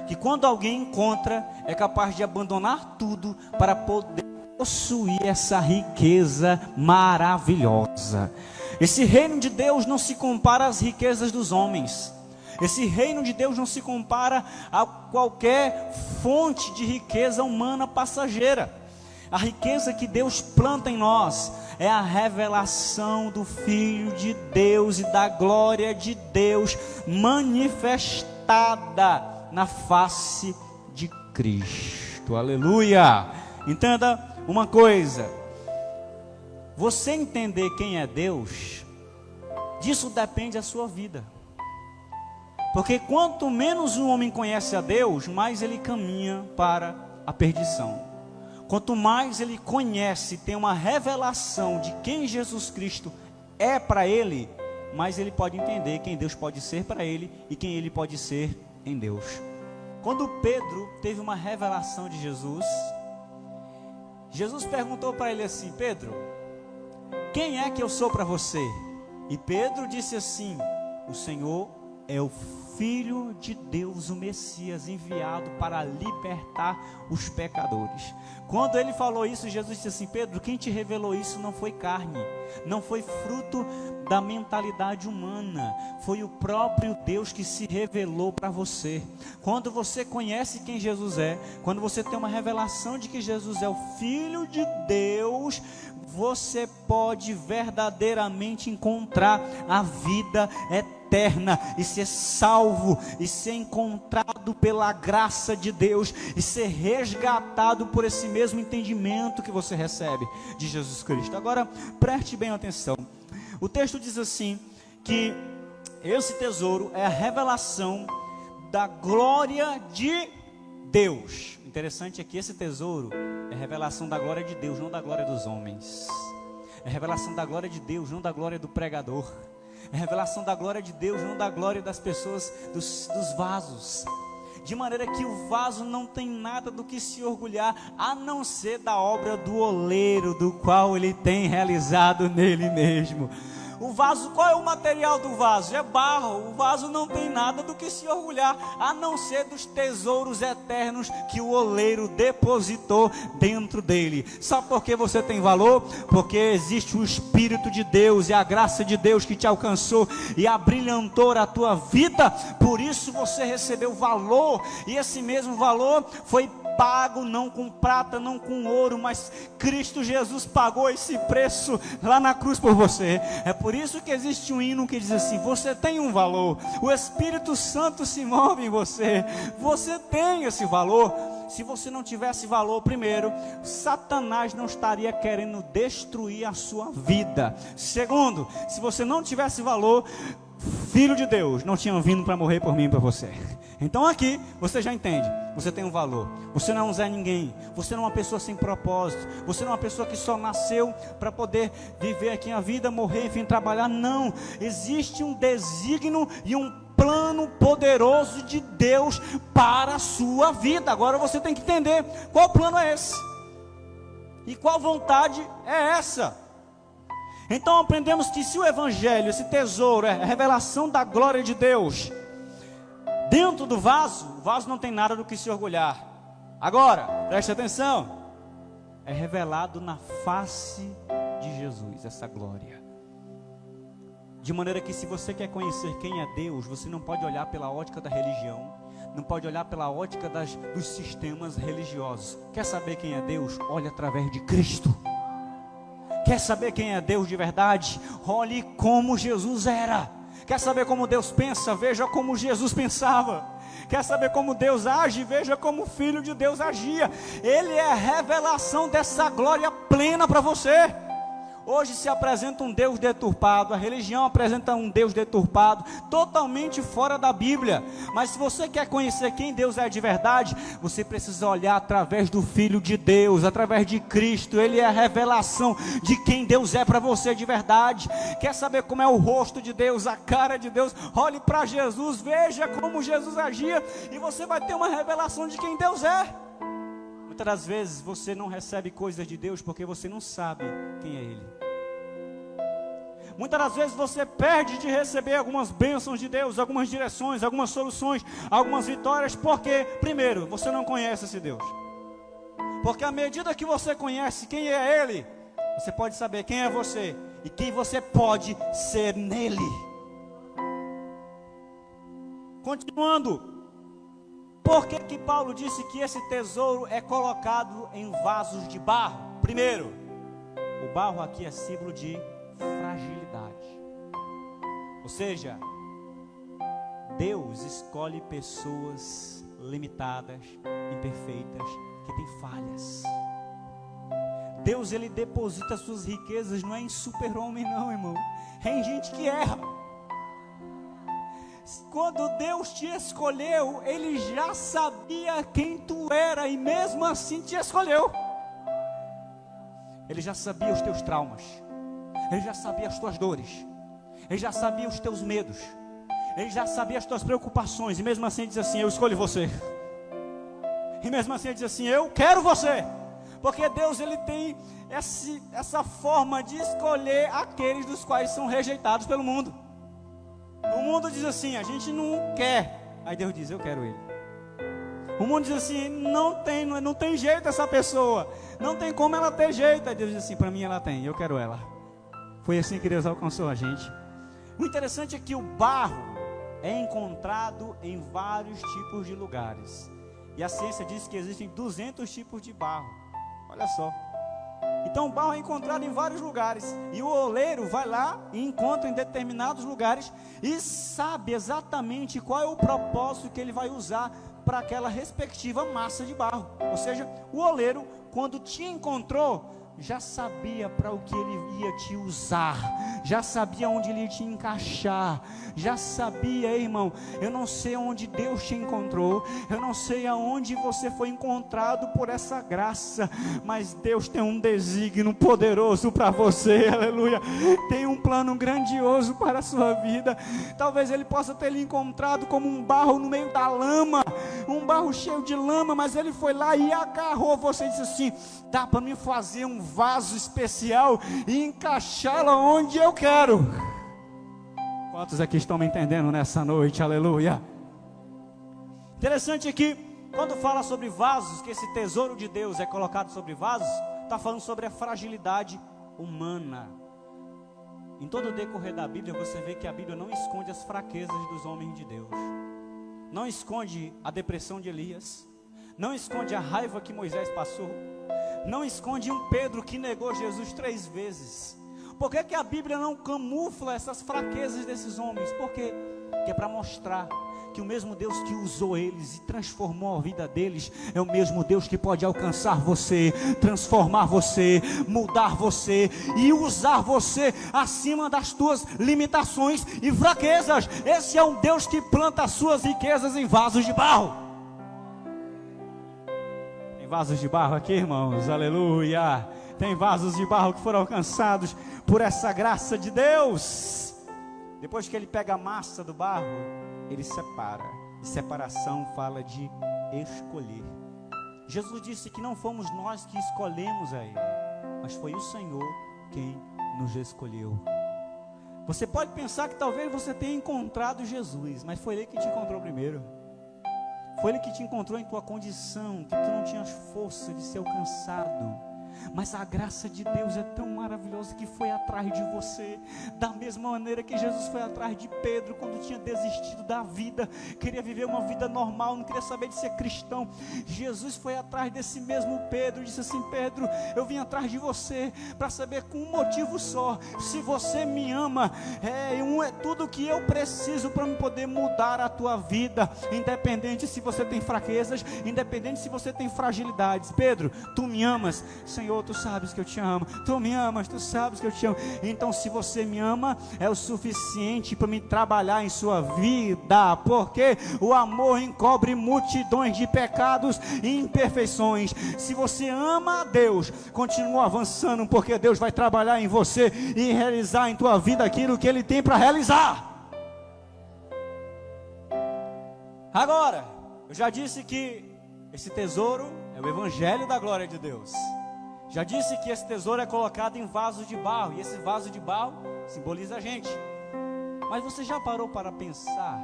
que quando alguém encontra, é capaz de abandonar tudo para poder possuir essa riqueza maravilhosa. Esse reino de Deus não se compara às riquezas dos homens. Esse reino de Deus não se compara a qualquer fonte de riqueza humana passageira. A riqueza que Deus planta em nós é a revelação do Filho de Deus e da glória de Deus manifestada na face de Cristo. Aleluia! Entenda uma coisa: você entender quem é Deus, disso depende a sua vida. Porque quanto menos o homem conhece a Deus, mais ele caminha para a perdição. Quanto mais ele conhece, tem uma revelação de quem Jesus Cristo é para ele, mais ele pode entender quem Deus pode ser para ele e quem ele pode ser em Deus. Quando Pedro teve uma revelação de Jesus, Jesus perguntou para ele assim: Pedro, quem é que eu sou para você? E Pedro disse assim: o Senhor é o Filho de Deus, o Messias, enviado para libertar os pecadores. Quando ele falou isso, Jesus disse assim: Pedro, quem te revelou isso não foi carne, não foi fruto da mentalidade humana, foi o próprio Deus que se revelou para você. Quando você conhece quem Jesus é, quando você tem uma revelação de que Jesus é o Filho de Deus, você pode verdadeiramente encontrar a vida eterna e ser salvo e ser encontrado pela graça de Deus e ser resgatado por esse mesmo entendimento que você recebe de Jesus Cristo. Agora preste bem atenção. O texto diz assim, que esse tesouro é a revelação da glória de Deus. Interessante é que esse tesouro é a revelação da glória de Deus, não da glória dos homens. É a revelação da glória de Deus, não da glória do pregador. É a revelação da glória de Deus, não da glória das pessoas, dos vasos. De maneira que o vaso não tem nada do que se orgulhar, a não ser da obra do oleiro, do qual ele tem realizado nele mesmo. O vaso, qual é o material do vaso? É barro. O vaso não tem nada do que se orgulhar, a não ser dos tesouros eternos que o oleiro depositou dentro dele. Sabe por que você tem valor? Porque existe o Espírito de Deus e a graça de Deus que te alcançou e abrilhantou a tua vida. Por isso você recebeu valor, e esse mesmo valor foi pago não com prata, não com ouro, mas Cristo Jesus pagou esse preço lá na cruz por você. É por isso que existe um hino que diz assim: você tem um valor, o Espírito Santo se move em você, você tem esse valor. Se você não tivesse valor, primeiro, Satanás não estaria querendo destruir a sua vida. Segundo, se você não tivesse valor, Filho de Deus não tinha vindo para morrer por mim e por você. Então aqui você já entende, você tem um valor. Você não é um Zé Ninguém, você não é uma pessoa sem propósito, você não é uma pessoa que só nasceu para poder viver aqui a vida, morrer, enfim, trabalhar. Não, existe um desígnio e um plano poderoso de Deus para a sua vida. Agora você tem que entender qual plano é esse e qual vontade é essa. Então aprendemos que se o Evangelho, esse tesouro, é a revelação da glória de Deus dentro do vaso, o vaso não tem nada do que se orgulhar. Agora, preste atenção, é revelado na face de Jesus, essa glória. De maneira que se você quer conhecer quem é Deus, você não pode olhar pela ótica da religião, não pode olhar pela ótica dos sistemas religiosos. Quer saber quem é Deus? Olhe através de Cristo. Quer saber quem é Deus de verdade? Olhe como Jesus era. Quer saber como Deus pensa? Veja como Jesus pensava. Quer saber como Deus age? Veja como o Filho de Deus agia. Ele é a revelação dessa glória plena para você. Hoje se apresenta um Deus deturpado, a religião apresenta um Deus deturpado, totalmente fora da Bíblia. Mas se você quer conhecer quem Deus é de verdade, você precisa olhar através do Filho de Deus, através de Cristo. Ele é a revelação de quem Deus é para você de verdade. Quer saber como é o rosto de Deus, a cara de Deus? Olhe para Jesus, veja como Jesus agia e você vai ter uma revelação de quem Deus é. Muitas das vezes você não recebe coisas de Deus porque você não sabe quem é Ele. Muitas das vezes você perde de receber algumas bênçãos de Deus, algumas direções, algumas soluções, algumas vitórias, porque, primeiro, você não conhece esse Deus. Porque à medida que você conhece quem é Ele, você pode saber quem é você e quem você pode ser nele. Continuando. Por que Paulo disse que esse tesouro é colocado em vasos de barro? Primeiro, o barro aqui é símbolo de fragilidade. Ou seja, Deus escolhe pessoas limitadas, imperfeitas, que têm falhas. Deus, Ele deposita suas riquezas, não é em super-homem não, irmão, é em gente que erra. Quando Deus te escolheu, Ele já sabia quem tu era e mesmo assim te escolheu. Ele já sabia os teus traumas, Ele já sabia as tuas dores, Ele já sabia os teus medos, Ele já sabia as tuas preocupações, e mesmo assim Ele diz assim: eu escolho você. E mesmo assim Ele diz assim: eu quero você. Porque Deus, Ele tem essa forma de escolher aqueles dos quais são rejeitados pelo mundo. O mundo diz assim: a gente não quer. Aí Deus diz: eu quero ele. O mundo diz assim: não tem jeito essa pessoa, não tem como ela ter jeito. Aí Deus diz assim: para mim ela tem, eu quero ela. Foi assim que Deus alcançou a gente. O interessante é que o barro é encontrado em vários tipos de lugares. E a ciência diz que existem 200 tipos de barro. Olha só. Então o barro é encontrado em vários lugares, e o oleiro vai lá e encontra em determinados lugares e sabe exatamente qual é o propósito que ele vai usar para aquela respectiva massa de barro. Ou seja, o oleiro, quando te encontrou, já sabia para o que ele ia te usar, já sabia onde ele ia te encaixar, já sabia, irmão. Eu não sei onde Deus te encontrou, eu não sei aonde você foi encontrado por essa graça, mas Deus tem um desígnio poderoso para você, aleluia. Tem um plano grandioso para a sua vida. Talvez Ele possa ter lhe encontrado como um barro no meio da lama, um barro cheio de lama, mas Ele foi lá e agarrou você e disse assim: dá para mim fazer um vaso especial e encaixá-la onde eu quero. Quantos aqui estão me entendendo nessa noite? Aleluia. Interessante que quando fala sobre vasos, que esse tesouro de Deus é colocado sobre vasos, está falando sobre a fragilidade humana. Em todo o decorrer da Bíblia, você vê que a Bíblia não esconde as fraquezas dos homens de Deus, não esconde a depressão de Elias, não esconde a raiva que Moisés passou, não esconde um Pedro que negou Jesus 3 vezes. Por que a Bíblia não camufla essas fraquezas desses homens? Porque é para mostrar que o mesmo Deus que usou eles e transformou a vida deles é o mesmo Deus que pode alcançar você, transformar você, mudar você e usar você acima das tuas limitações e fraquezas. Esse é um Deus que planta as suas riquezas em vasos de barro. Tem vasos de barro aqui, irmãos, aleluia. Tem vasos de barro que foram alcançados por essa graça de Deus. Depois que Ele pega a massa do barro, Ele separa. E separação fala de escolher. Jesus disse que não fomos nós que escolhemos a Ele, mas foi o Senhor quem nos escolheu. Você pode pensar que talvez você tenha encontrado Jesus, mas foi Ele que te encontrou primeiro. Foi Ele que te encontrou em tua condição, que tu não tinhas força de ser alcançado. Mas a graça de Deus é tão maravilhosa que foi atrás de você, da mesma maneira que Jesus foi atrás de Pedro quando tinha desistido da vida, queria viver uma vida normal, não queria saber de ser cristão. Jesus foi atrás desse mesmo Pedro e disse assim: Pedro, eu vim atrás de você para saber com um motivo só: se você me ama, é tudo que eu preciso para me poder mudar a tua vida, independente se você tem fraquezas, independente se você tem fragilidades. Pedro, tu me amas? Senhor, Senhor, tu sabes que eu te amo. Tu me amas, tu sabes que eu te amo. Então, se você me ama, é o suficiente para me trabalhar em sua vida, porque o amor encobre multidões de pecados e imperfeições. Se você ama a Deus, continua avançando, porque Deus vai trabalhar em você e realizar em tua vida aquilo que Ele tem para realizar. Agora, eu já disse que esse tesouro é o Evangelho da glória de Deus. Já disse que esse tesouro é colocado em vasos de barro, e esse vaso de barro simboliza a gente. Mas você já parou para pensar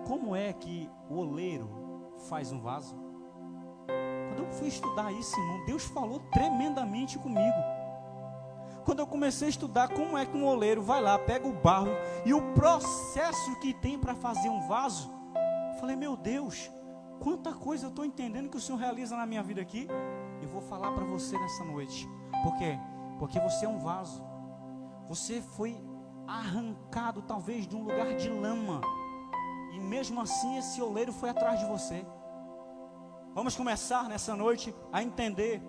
como é que o oleiro faz um vaso? Quando eu fui estudar isso, irmão, Deus falou tremendamente comigo. Quando eu comecei a estudar como é que um oleiro vai lá, pega o barro e o processo que tem para fazer um vaso, eu falei, meu Deus, quanta coisa eu estou entendendo que o Senhor realiza na minha vida aqui. Eu vou falar para você nessa noite. Por quê? Porque você é um vaso. Você foi arrancado talvez de um lugar de lama, e mesmo assim esse oleiro foi atrás de você. Vamos começar nessa noite a entender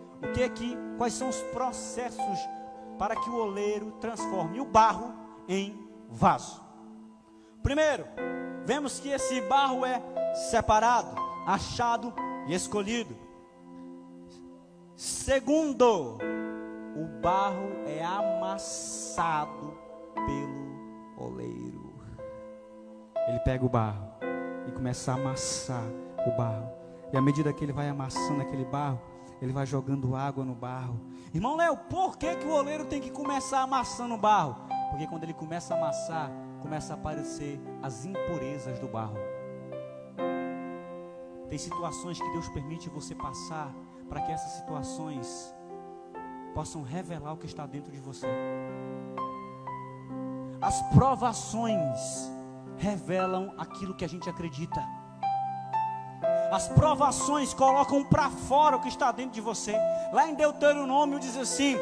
quais são os processos para que o oleiro transforme o barro em vaso. Primeiro, vemos que esse barro é separado, achado e escolhido. Segundo, o barro é amassado pelo oleiro. Ele pega o barro e começa a amassar o barro. E à medida que ele vai amassando aquele barro, ele vai jogando água no barro. Irmão Léo, por que o oleiro tem que começar amassando o barro? Porque quando ele começa a amassar, começa a aparecer as impurezas do barro. Tem situações que Deus permite você passar, para que essas situações possam revelar o que está dentro de você. As provações revelam aquilo que a gente acredita. As provações colocam para fora o que está dentro de você. Lá em Deuteronômio diz assim: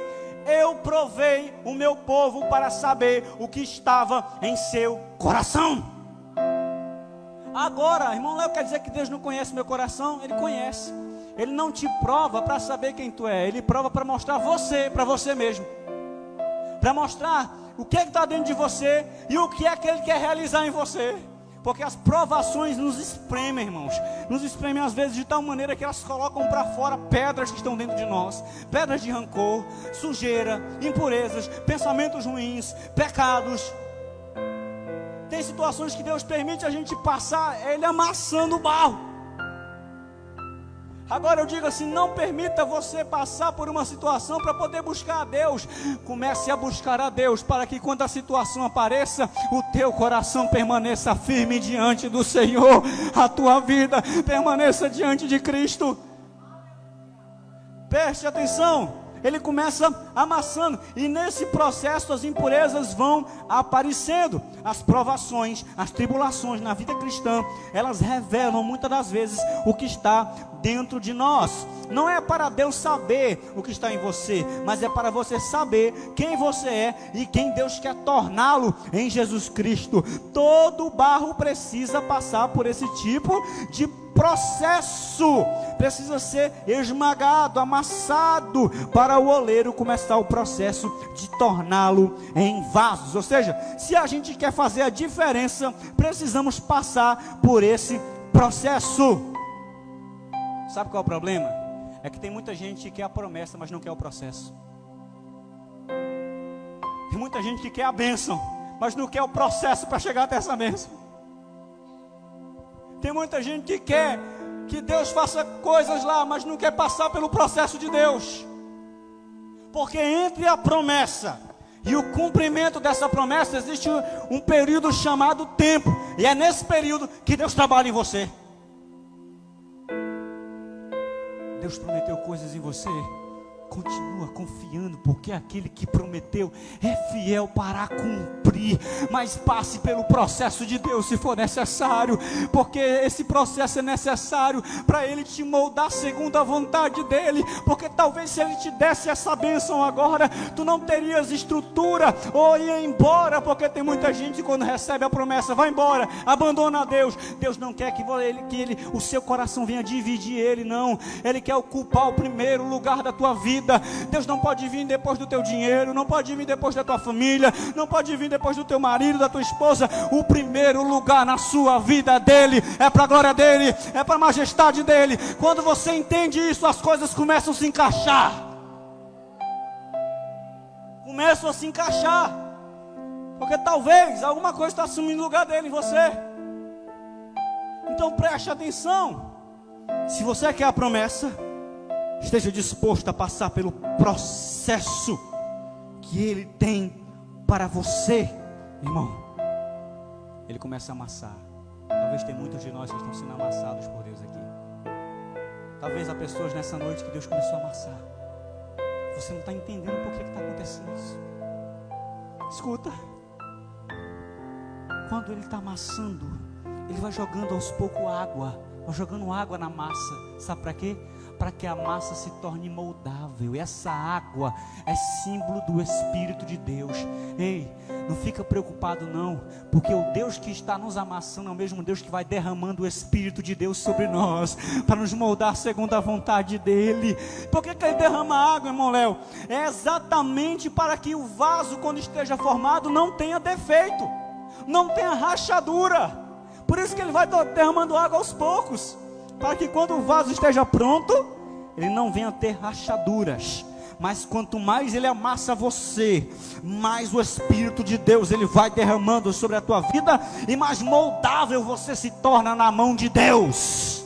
eu provei o meu povo para saber o que estava em seu coração. Agora, irmão Léo, quer dizer que Deus não conhece meu coração? Ele conhece. Ele não te prova para saber quem tu é. Ele prova para mostrar você, para você mesmo. Para mostrar o que está dentro de você e o que é que Ele quer realizar em você. Porque as provações nos espremem, irmãos. Nos espremem às vezes de tal maneira que elas colocam para fora pedras que estão dentro de nós. Pedras de rancor, sujeira, impurezas, pensamentos ruins, pecados. Tem situações que Deus permite a gente passar, Ele amassando o barro. Agora eu digo assim, não permita você passar por uma situação para poder buscar a Deus. Comece a buscar a Deus, para que quando a situação apareça, o teu coração permaneça firme diante do Senhor. A tua vida permaneça diante de Cristo. Preste atenção. Ele começa amassando, e nesse processo as impurezas vão aparecendo. As provações, as tribulações na vida cristã, elas revelam muitas das vezes o que está dentro de nós. Não é para Deus saber o que está em você, mas é para você saber quem você é e quem Deus quer torná-lo em Jesus Cristo. Todo barro precisa passar por esse tipo de processo, precisa ser esmagado, amassado, para o oleiro começar o processo de torná-lo em vasos. Ou seja, se a gente quer fazer a diferença, precisamos passar por esse processo. Sabe qual é o problema? É que tem muita gente que quer a promessa, mas não quer o processo. Tem muita gente que quer a bênção, mas não quer o processo para chegar até essa bênção. Tem muita gente que quer que Deus faça coisas lá, mas não quer passar pelo processo de Deus. Porque entre a promessa e o cumprimento dessa promessa existe um período chamado tempo. E é nesse período que Deus trabalha em você. Deus prometeu coisas em você Continua confiando, porque aquele que prometeu é fiel para cumprir. Mas passe pelo processo de Deus se for necessário, porque esse processo é necessário para Ele te moldar segundo a vontade dEle. Porque talvez se Ele te desse essa bênção agora, tu não terias estrutura ou ia embora. Porque tem muita gente quando recebe a promessa, vai embora, abandona Deus. Deus não quer que o seu coração venha dividir Ele, não. Ele quer ocupar o primeiro lugar da tua vida. Deus não pode vir depois do teu dinheiro, não pode vir depois da tua família, não pode vir depois do teu marido, da tua esposa. O primeiro lugar na sua vida é dele, é para a glória dele, é para a majestade dele. Quando você entende isso, as coisas começam a se encaixar. Começam a se encaixar. Porque talvez alguma coisa está assumindo o lugar dele em você. Então preste atenção. Se você quer a promessa, esteja disposto a passar pelo processo que Ele tem para você, irmão. Ele começa a amassar. Talvez tem muitos de nós que estão sendo amassados por Deus aqui. Talvez há pessoas nessa noite que Deus começou a amassar. Você não está entendendo por que está acontecendo isso. Escuta. Quando Ele está amassando, Ele vai jogando aos poucos água. Vai jogando água na massa. Sabe para quê? Para que a massa se torne moldável. E essa água é símbolo do Espírito de Deus. Ei, não fica preocupado não, porque o Deus que está nos amassando é o mesmo Deus que vai derramando o Espírito de Deus sobre nós, para nos moldar segundo a vontade dEle. Por que Ele derrama água, irmão Léo? É exatamente para que o vaso, quando esteja formado, não tenha defeito, não tenha rachadura. Por isso que Ele vai derramando água aos poucos, para que quando o vaso esteja pronto, ele não venha ter rachaduras. Mas quanto mais Ele amassa você, mais o Espírito de Deus Ele vai derramando sobre a tua vida, e mais moldável você se torna na mão de Deus.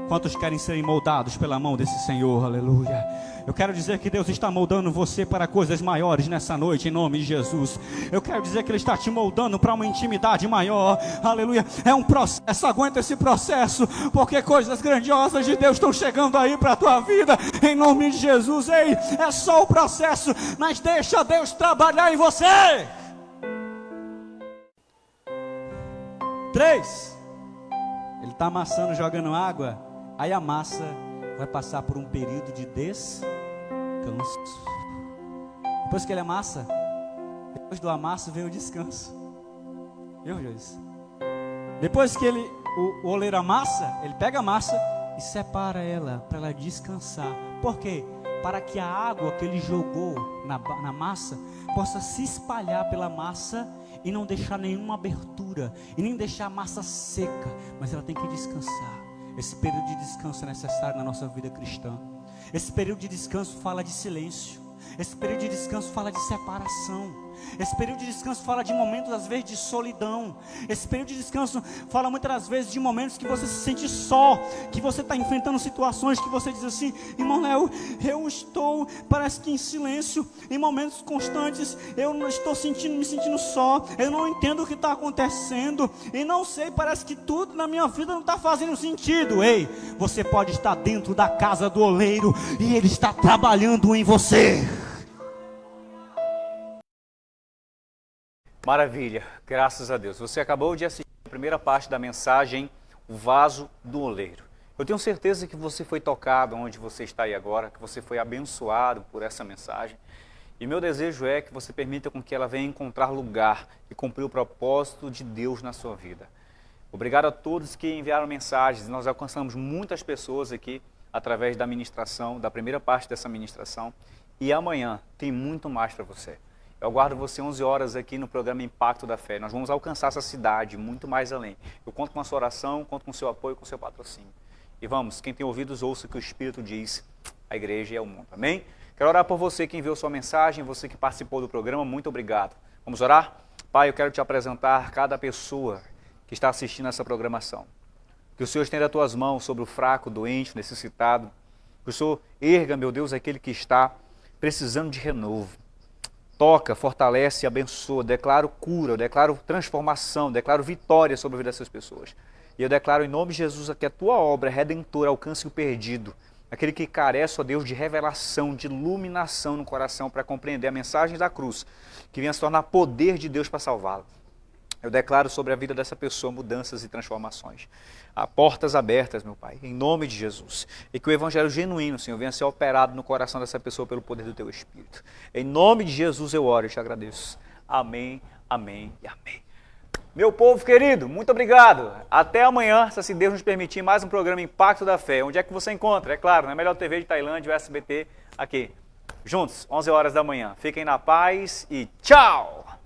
Quantos querem ser moldados pela mão desse Senhor? Aleluia. Eu quero dizer que Deus está moldando você para coisas maiores nessa noite, em nome de Jesus. Eu quero dizer que Ele está te moldando para uma intimidade maior. Aleluia. É um processo, aguenta esse processo, porque coisas grandiosas de Deus estão chegando aí para a tua vida, em nome de Jesus. Ei, é só o processo, mas deixa Deus trabalhar em você. 3. Ele está amassando, jogando água. Aí a massa vai passar por um período de descanso. Depois que ele amassa, depois do amasso vem o descanso. Viu, Jesus? Depois que o oleiro amassa, ele pega a massa e separa ela para ela descansar. Por quê? Para que a água que ele jogou na massa possa se espalhar pela massa e não deixar nenhuma abertura, e nem deixar a massa seca, mas ela tem que descansar. Esse período de descanso é necessário na nossa vida cristã. Esse período de descanso fala de silêncio. Esse período de descanso fala de separação. Esse período de descanso fala de momentos, às vezes, de solidão. Esse período de descanso fala muitas das vezes de momentos que você se sente só, que você está enfrentando situações que você diz assim: irmão Léo, eu estou, parece que em silêncio, em momentos constantes, eu não estou me sentindo só, eu não entendo o que está acontecendo, e não sei, parece que tudo na minha vida não está fazendo sentido. Ei, você pode estar dentro da casa do oleiro, e Ele está trabalhando em você. Maravilha, graças a Deus. Você acabou de assistir a primeira parte da mensagem, o vaso do oleiro. Eu tenho certeza que você foi tocado onde você está aí agora, que você foi abençoado por essa mensagem. E meu desejo é que você permita com que ela venha encontrar lugar e cumprir o propósito de Deus na sua vida. Obrigado a todos que enviaram mensagens. Nós alcançamos muitas pessoas aqui através da ministração, da primeira parte dessa ministração. E amanhã tem muito mais para você. Eu aguardo você 11 horas aqui no programa Impacto da Fé. Nós vamos alcançar essa cidade muito mais além. Eu conto com a sua oração, conto com o seu apoio, com o seu patrocínio. E vamos, quem tem ouvidos, ouça o que o Espírito diz, a igreja é o mundo. Amém? Quero orar por você que enviou sua mensagem, você que participou do programa, muito obrigado. Vamos orar? Pai, eu quero te apresentar cada pessoa que está assistindo essa programação. Que o Senhor estenda as tuas mãos sobre o fraco, doente, necessitado. Que o Senhor erga, meu Deus, aquele que está precisando de renovo. Toca, fortalece e abençoa. Declaro cura, eu declaro transformação, declaro vitória sobre a vida dessas pessoas. E eu declaro em nome de Jesus que a tua obra redentora alcance o perdido. aquele que carece, ó Deus, de revelação, de iluminação no coração para compreender a mensagem da cruz, que venha se tornar poder de Deus para salvá-lo. Eu declaro sobre a vida dessa pessoa mudanças e transformações. Há portas abertas, meu Pai, em nome de Jesus. E que o evangelho genuíno, Senhor, venha ser operado no coração dessa pessoa pelo poder do Teu Espírito. Em nome de Jesus eu oro e te agradeço. Amém, amém e amém. Meu povo querido, muito obrigado. Até amanhã, se Deus nos permitir, mais um programa Impacto da Fé. Onde é que você encontra? É claro, na Melhor TV de Tailândia, o SBT, aqui. Juntos, 11 horas da manhã. Fiquem na paz e tchau!